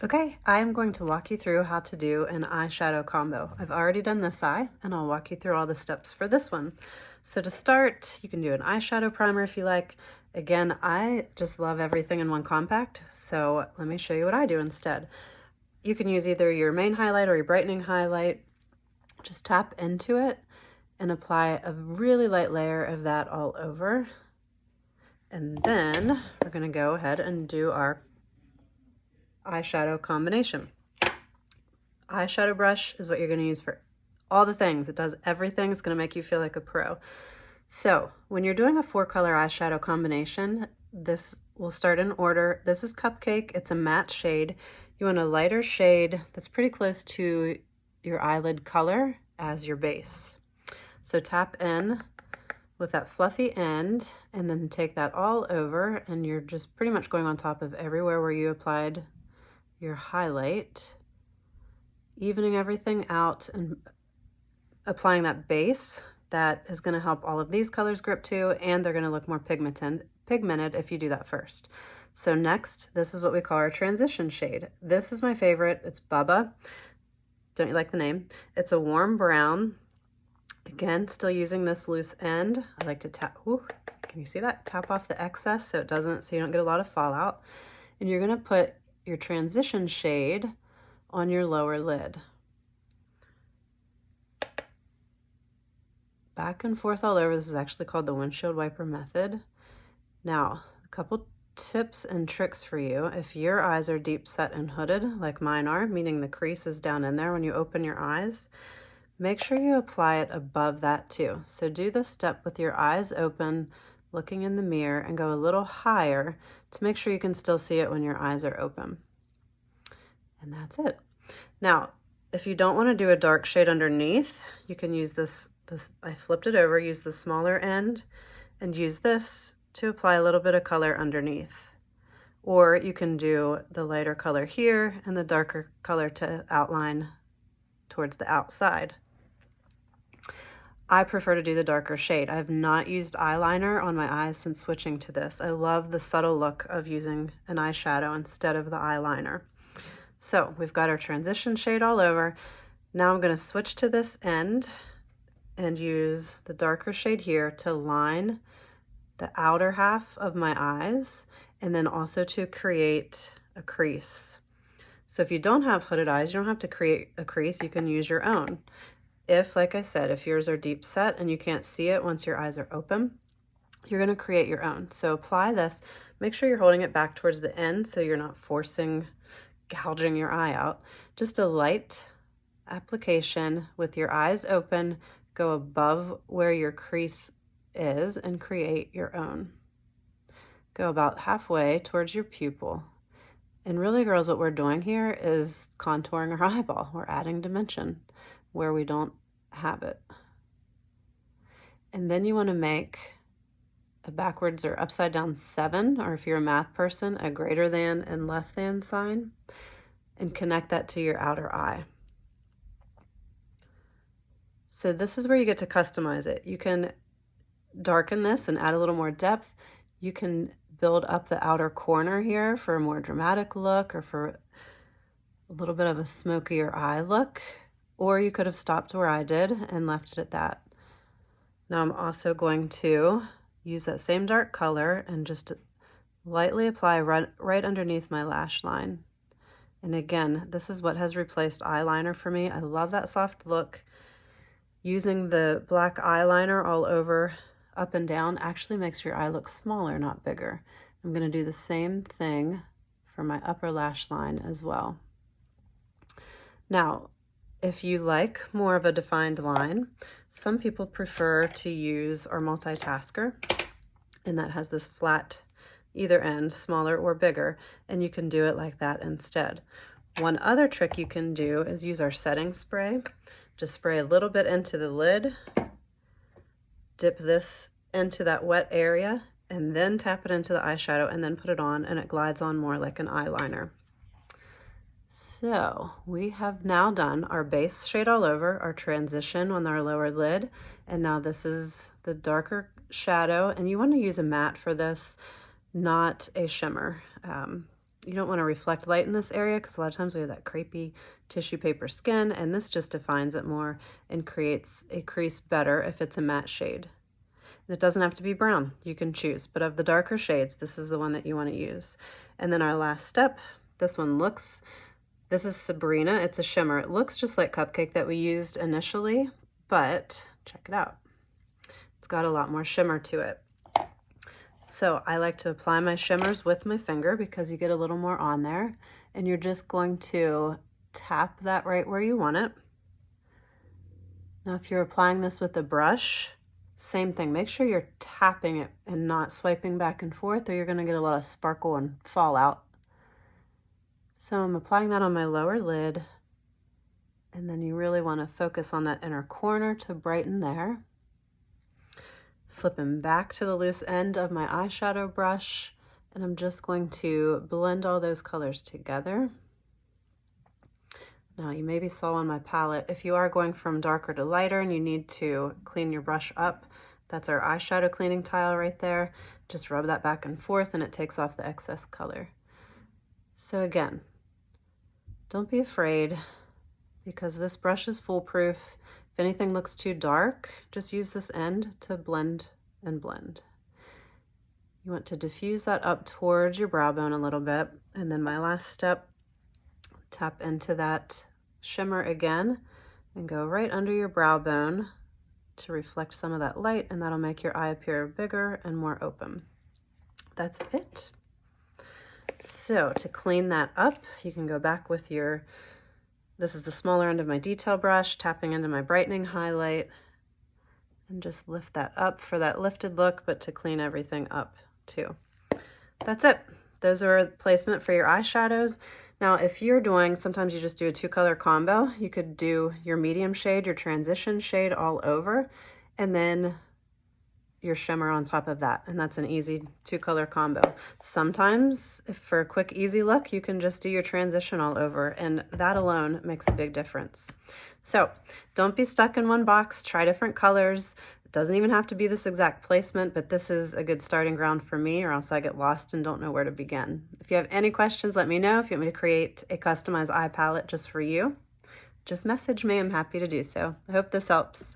Okay, I'm going to walk you through how to do an eyeshadow combo. I've already done this eye, and I'll walk you through all the steps for this one. So to start, you can do an eyeshadow primer if you like. Again, I just love everything in one compact, so let me show you what I do instead. You can use either your main highlight or your brightening highlight. Just tap into it and apply a really light layer of that all over. And then we're going to go ahead and do our eyeshadow combination. Eyeshadow brush is what you're going to use for all the things. It does everything. It's going to make you feel like a pro. So when you're doing a 4-color eyeshadow combination, this will start in order. This is Cupcake. It's a matte shade. You want a lighter shade that's pretty close to your eyelid color as your base. So tap in with that fluffy end and then take that all over, and you're just pretty much going on top of everywhere where you applied your highlight, evening everything out and applying that base that is going to help all of these colors grip too, and they're going to look more pigmented if you do that first. So next, this is what we call our transition shade. This is my favorite. It's Bubba. Don't you like the name? It's a warm brown. Again, still using this loose end. I like to tap, ooh, can you see that? Tap off the excess so you don't get a lot of fallout. And you're going to put your transition shade on your lower lid. Back and forth all over. This is actually called the windshield wiper method. Now, a couple tips and tricks for you. If your eyes are deep set and hooded like mine are, meaning the crease is down in there when you open your eyes, make sure you apply it above that too. So do this step with your eyes open, looking in the mirror, and go a little higher to make sure you can still see it when your eyes are open. And that's it. Now, if you don't want to do a dark shade underneath, you can use this, I flipped it over, use the smaller end, and use this to apply a little bit of color underneath. Or you can do the lighter color here and the darker color to outline towards the outside. I prefer to do the darker shade. I have not used eyeliner on my eyes since switching to this. I love the subtle look of using an eyeshadow instead of the eyeliner. So we've got our transition shade all over. Now I'm going to switch to this end and use the darker shade here to line the outer half of my eyes, and then also to create a crease. So if you don't have hooded eyes, you don't have to create a crease. You can use your own. If, like I said, if yours are deep set and you can't see it once your eyes are open, you're going to create your own. So apply this. Make sure you're holding it back towards the end so you're not gouging your eye out. Just a light application with your eyes open, go above where your crease is and create your own. Go about halfway towards your pupil. And really, girls, what we're doing here is contouring our eyeball. We're adding dimension where we don't have it. And then you want to make a backwards or upside down 7, or if you're a math person, a greater than and less than sign, and connect that to your outer eye. So this is where you get to customize it. You can darken this and add a little more depth. You can build up the outer corner here for a more dramatic look or for a little bit of a smokier eye look, or you could have stopped where I did and left it at that. Now I'm also going to use that same dark color and just lightly apply right underneath my lash line. And again, this is what has replaced eyeliner for me. I love that soft look. Using the black eyeliner all over, up and down, actually makes your eye look smaller, not bigger. I'm going to do the same thing for my upper lash line as well. Now, if you like more of a defined line, some people prefer to use our multitasker, and that has this flat either end, smaller or bigger, and you can do it like that instead. One other trick you can do is use our setting spray. Just spray a little bit into the lid, dip this into that wet area, and then tap it into the eyeshadow and then put it on, and it glides on more like an eyeliner. So we have now done our base shade all over, our transition on our lower lid, and now this is the darker shadow, and you want to use a matte for this, not a shimmer. You don't want to reflect light in this area because a lot of times we have that crepey tissue paper skin, and this just defines it more and creates a crease better if it's a matte shade. And it doesn't have to be brown, you can choose, but of the darker shades, this is the one that you want to use. And then our last step, this is Sabrina, it's a shimmer. It looks just like Cupcake that we used initially, but check it out. It's got a lot more shimmer to it. So I like to apply my shimmers with my finger because you get a little more on there, and you're just going to tap that right where you want it. Now if you're applying this with a brush, same thing, make sure you're tapping it and not swiping back and forth, or you're going to get a lot of sparkle and fallout. So I'm applying that on my lower lid, and then you really want to focus on that inner corner to brighten there. Flipping back to the loose end of my eyeshadow brush, and I'm just going to blend all those colors together. Now you maybe saw on my palette, if you are going from darker to lighter and you need to clean your brush up, that's our eyeshadow cleaning tile right there. Just rub that back and forth and it takes off the excess color. So again, don't be afraid because this brush is foolproof. If anything looks too dark, just use this end to blend and blend. You want to diffuse that up towards your brow bone a little bit. And then my last step, tap into that shimmer again and go right under your brow bone to reflect some of that light, and that'll make your eye appear bigger and more open. That's it. So to clean that up, you can go back with this is the smaller end of my detail brush, tapping into my brightening highlight, and just lift that up for that lifted look, but to clean everything up too. That's it. Those are placement for your eyeshadows. Now, if you're doing, sometimes you just do a 2-color combo. You could do your medium shade, your transition shade all over, and then your shimmer on top of that. And that's an easy 2-color combo. Sometimes, if for a quick, easy look, you can just do your transition all over, and that alone makes a big difference. So don't be stuck in one box, try different colors. Doesn't even have to be this exact placement, but this is a good starting ground for me, or else I get lost and don't know where to begin. If you have any questions, let me know. If you want me to create a customized eye palette just for you, just message me. I'm happy to do so. I hope this helps.